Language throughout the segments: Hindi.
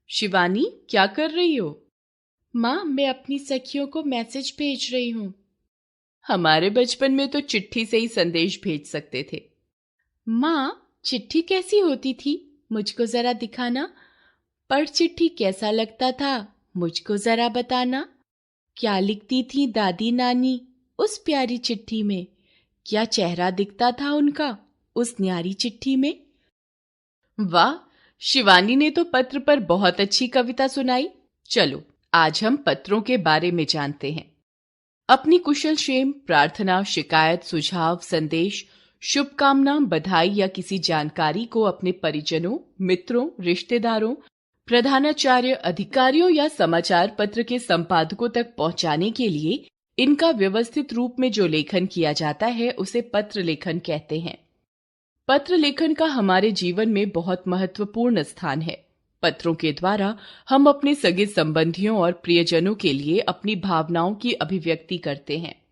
शिवानी, क्या कर रही हो? माँ, मैं अपनी सखियों को मैसेज भेज रही हूँ। हमारे बचपन में तो चिट्ठी से ही संदेश भेज सकते थे। माँ, चिट्ठी कैसी होती थी? मुझको जरा दिखाना। पर चिट्ठी कैसा लगता था? मुझको जरा बताना। क्या लिखती थी दादी नानी उस प्यारी चिट्ठी में? क्या चेहरा दिखता था उनका उस न्यारी चिट्ठी में? वाह, शिवानी ने तो पत्र पर बहुत अच्छी कविता सुनाई। चलो, आज हम पत्रों के बारे में जानते हैं। अपनी कुशल क्षेम, प्रार्थना, शिकायत, सुझाव, संदेश, शुभकामना, बधाई या किसी जानकारी को अपने परिजनों, मित्रों, रिश्तेदारों, प्रधानाचार्य, अधिकारियों या समाचार पत्र के संपादकों तक पहुंचाने के लिए इनका व्यवस्थित रूप में जो लेखन किया जाता है उसे पत्र लेखन कहते हैं। पत्र लेखन का हमारे जीवन में बहुत महत्वपूर्ण स्थान है। पत्रों के द्वारा हम अपने सगे संबंधियों और प्रियजनों के लिए अपनी भावनाओं की अभिव्यक्ति करते हैं।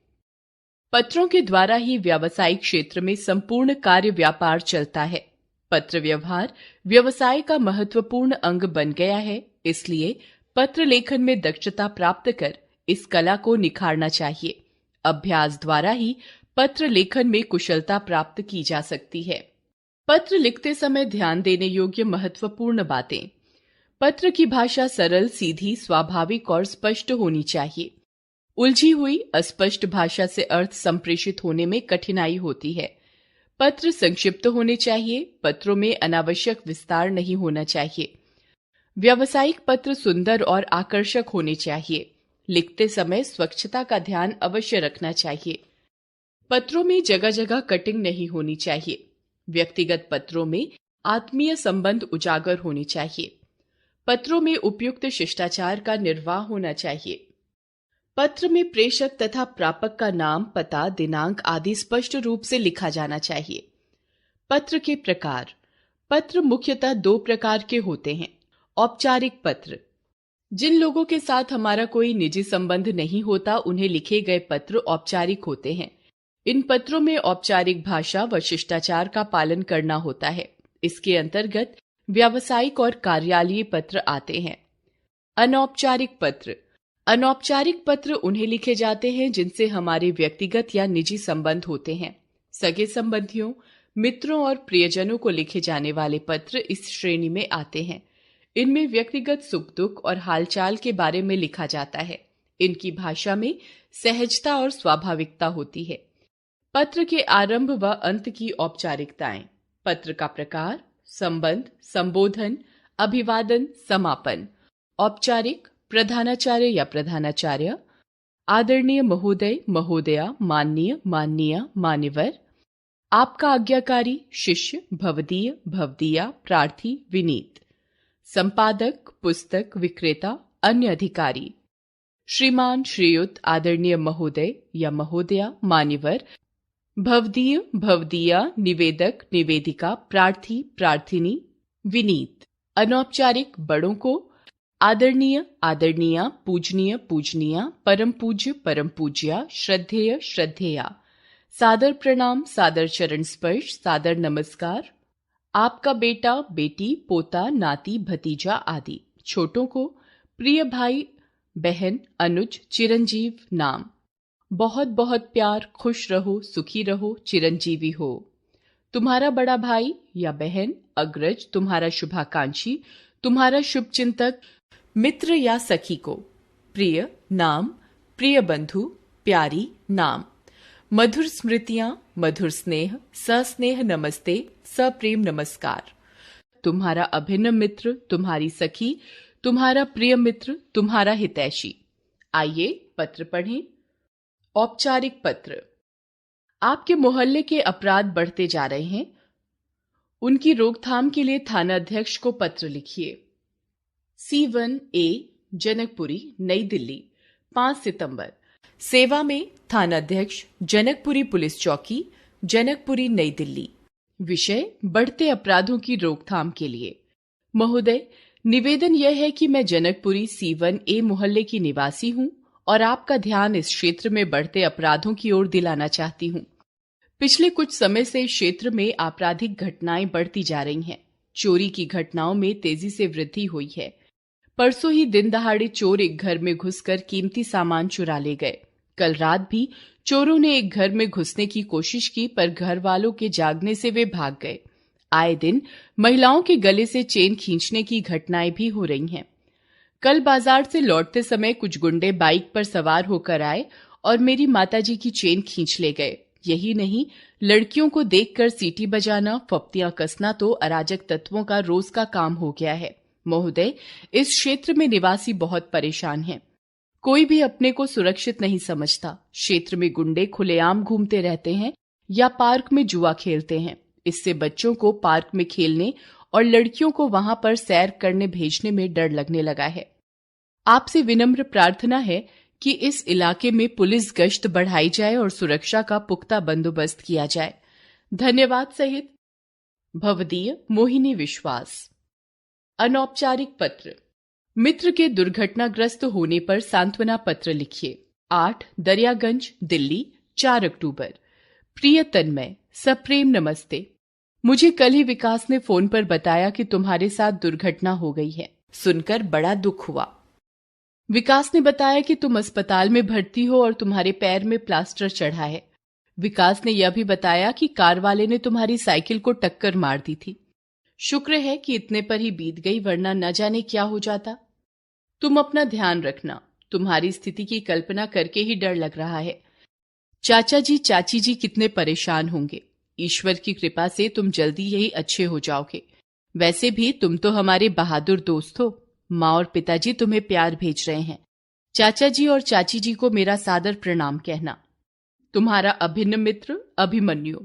पत्रों के द्वारा ही व्यावसायिक क्षेत्र में संपूर्ण कार्य व्यापार चलता है। पत्र व्यवहार व्यवसाय का महत्वपूर्ण अंग बन गया है, इसलिए पत्र लेखन में दक्षता प्राप्त कर इस कला को निखारना चाहिए। अभ्यास द्वारा ही पत्र लेखन में कुशलता प्राप्त की जा सकती है। पत्र लिखते समय ध्यान देने योग्य महत्वपूर्ण बातें। पत्र की भाषा सरल, सीधी, स्वाभाविक और स्पष्ट होनी चाहिए। उलझी हुई, अस्पष्ट भाषा से अर्थ संप्रेषित होने में कठिनाई होती है। पत्र संक्षिप्त होने चाहिए। पत्रों में अनावश्यक विस्तार नहीं होना चाहिए। व्यावसायिक पत्र सुंदर और आकर्षक होने चाहिए। लिखते समय स्वच्छता का ध्यान अवश्य रखना चाहिए। पत्रों में जगह जगह कटिंग नहीं होनी चाहिए। व्यक्तिगत पत्रों में आत्मीय संबंध उजागर होने चाहिए। पत्रों में उपयुक्त शिष्टाचार का निर्वाह होना चाहिए। पत्र में प्रेषक तथा प्रापक का नाम, पता, दिनांक आदि स्पष्ट रूप से लिखा जाना चाहिए। पत्र के प्रकार। पत्र मुख्यतः दो प्रकार के होते हैं। औपचारिक पत्र। जिन लोगों के साथ हमारा कोई निजी संबंध नहीं होता उन्हें लिखे गए पत्र औपचारिक होते हैं। इन पत्रों में औपचारिक भाषा व शिष्टाचार का पालन करना होता है। इसके अंतर्गत व्यावसायिक और कार्यालयीय पत्र आते हैं। अनौपचारिक पत्र। अनौपचारिक पत्र उन्हें लिखे जाते हैं जिनसे हमारे व्यक्तिगत या निजी संबंध होते हैं। सगे संबंधियों, मित्रों और प्रियजनों को लिखे जाने वाले पत्र इस श्रेणी में आते हैं। इनमें व्यक्तिगत सुख दुख और हालचाल के बारे में लिखा जाता है। इनकी भाषा में सहजता और स्वाभाविकता होती है। पत्र के आरंभ व अंत की औपचारिकताएं। पत्र का प्रकार, संबंध, संबोधन, अभिवादन, समापन। औपचारिक, प्रधानाचार्य या प्रधानाचार्य, आदरणीय महोदय, महोदया, माननीय, माननीय, मान्यवर, आपका आज्ञाकारी, शिष्य, भवदीय, भवदीया, प्रार्थी, विनीत। संपादक, पुस्तक विक्रेता, अन्य अधिकारी। श्रीमान, श्रीयुत, आदरणीय महोदय या महोदया, मान्यवर, भवदीय, भवदीया, निवेदक, निवेदिका, प्रार्थी, प्रार्थिनी, विनीत। अनौपचारिक, बड़ों को आदरणीय, आदरणीया, पूजनीय, पूजनीया, परम पूज्य, परम पूज्या, श्रद्धेय, श्रद्धेया, सादर प्रणाम, सादर चरण स्पर्श, सादर नमस्कार, आपका बेटा, बेटी, पोता, नाती, भतीजा आदि। छोटों को प्रिय भाई, बहन, अनुज, चिरंजीव नाम। बहुत बहुत प्यार, खुश रहो, सुखी रहो, चिरंजीवी हो। तुम्हारा बड़ा भाई या बहन, अग्रज, तुम्हारा शुभाकांक्षी, तुम्हारा शुभचिंतक, मित्र या सखी को प्रिय नाम, प्रिय बंधु, प्यारी नाम। मधुर स्मृतियां, मधुर स्नेह, सस्नेह नमस्ते, सप्रेम नमस्कार। तुम्हारा अभिन्न मित्र, तुम्हारी सखी, तुम्हारा प्रिय मित्र, तुम्हारा हितैषी। आइए पत्र पढ़ें। औपचारिक पत्र। आपके मोहल्ले के अपराध बढ़ते जा रहे हैं, उनकी रोकथाम के लिए थानाध्यक्ष को पत्र लिखिए। C1A, जनकपुरी, नई दिल्ली, 5 सितंबर। सेवा में थानाध्यक्ष, जनकपुरी पुलिस चौकी, जनकपुरी, नई दिल्ली। विषय, बढ़ते अपराधों की रोकथाम के लिए। महोदय, निवेदन यह है कि मैं जनकपुरी C1A मोहल्ले की निवासी हूं और आपका ध्यान इस क्षेत्र में बढ़ते अपराधों की ओर दिलाना चाहती हूं। पिछले कुछ समय से क्षेत्र में आपराधिक घटनाएं बढ़ती जा रही हैं। चोरी की घटनाओं में तेजी से वृद्धि हुई है। परसों ही दिन दहाड़े चोर एक घर में घुसकर कीमती सामान चुरा ले गए। कल रात भी चोरों ने एक घर में घुसने की कोशिश की, पर घर वालों के जागने से वे भाग गए। आए दिन महिलाओं के गले से चेन खींचने की घटनाएं भी हो रही हैं। कल बाजार से लौटते समय कुछ गुंडे बाइक पर सवार होकर आए और मेरी माताजी की चेन खींच ले गए। यही नहीं, लड़कियों को देखकर सीटी बजाना, फप्तियां कसना तो अराजक तत्वों का रोज का काम हो गया है। महोदय, इस क्षेत्र में निवासी बहुत परेशान हैं। कोई भी अपने को सुरक्षित नहीं समझता। क्षेत्र में गुंडे खुलेआम घूमते रहते हैं या पार्क में जुआ खेलते हैं। इससे बच्चों को पार्क में खेलने और लड़कियों को वहां पर सैर करने भेजने में डर लगने लगा है। आपसे विनम्र प्रार्थना है कि इस इलाके में पुलिस गश्त बढ़ाई जाए और सुरक्षा का पुख्ता बंदोबस्त किया जाए। धन्यवाद सहित भवदीय मोहिनी विश्वास। अनौपचारिक पत्र। मित्र के दुर्घटनाग्रस्त होने पर सांत्वना पत्र लिखिए। 8 दरियागंज, दिल्ली, 4 अक्टूबर। प्रिय तन्मय, सप्रेम नमस्ते। मुझे कल ही विकास ने फोन पर बताया कि तुम्हारे साथ दुर्घटना हो गई है। सुनकर बड़ा दुख हुआ। विकास ने बताया कि तुम अस्पताल में भर्ती हो और तुम्हारे पैर में प्लास्टर चढ़ा है। विकास ने यह भी बताया कि कार वाले ने तुम्हारी साइकिल को टक्कर मार दी थी। शुक्र है कि इतने पर ही बीत गई, वरना न जाने क्या हो जाता। तुम अपना ध्यान रखना। तुम्हारी स्थिति की कल्पना करके ही डर लग रहा है। चाचा जी, चाची जी कितने परेशान होंगे। ईश्वर की कृपा से तुम जल्दी यही अच्छे हो जाओगे। वैसे भी तुम तो हमारे बहादुर दोस्त हो। माँ और पिताजी तुम्हें प्यार भेज रहे हैं। चाचा जी और चाची जी को मेरा सादर प्रणाम कहना। तुम्हारा अभिन्न मित्र अभिमन्यु।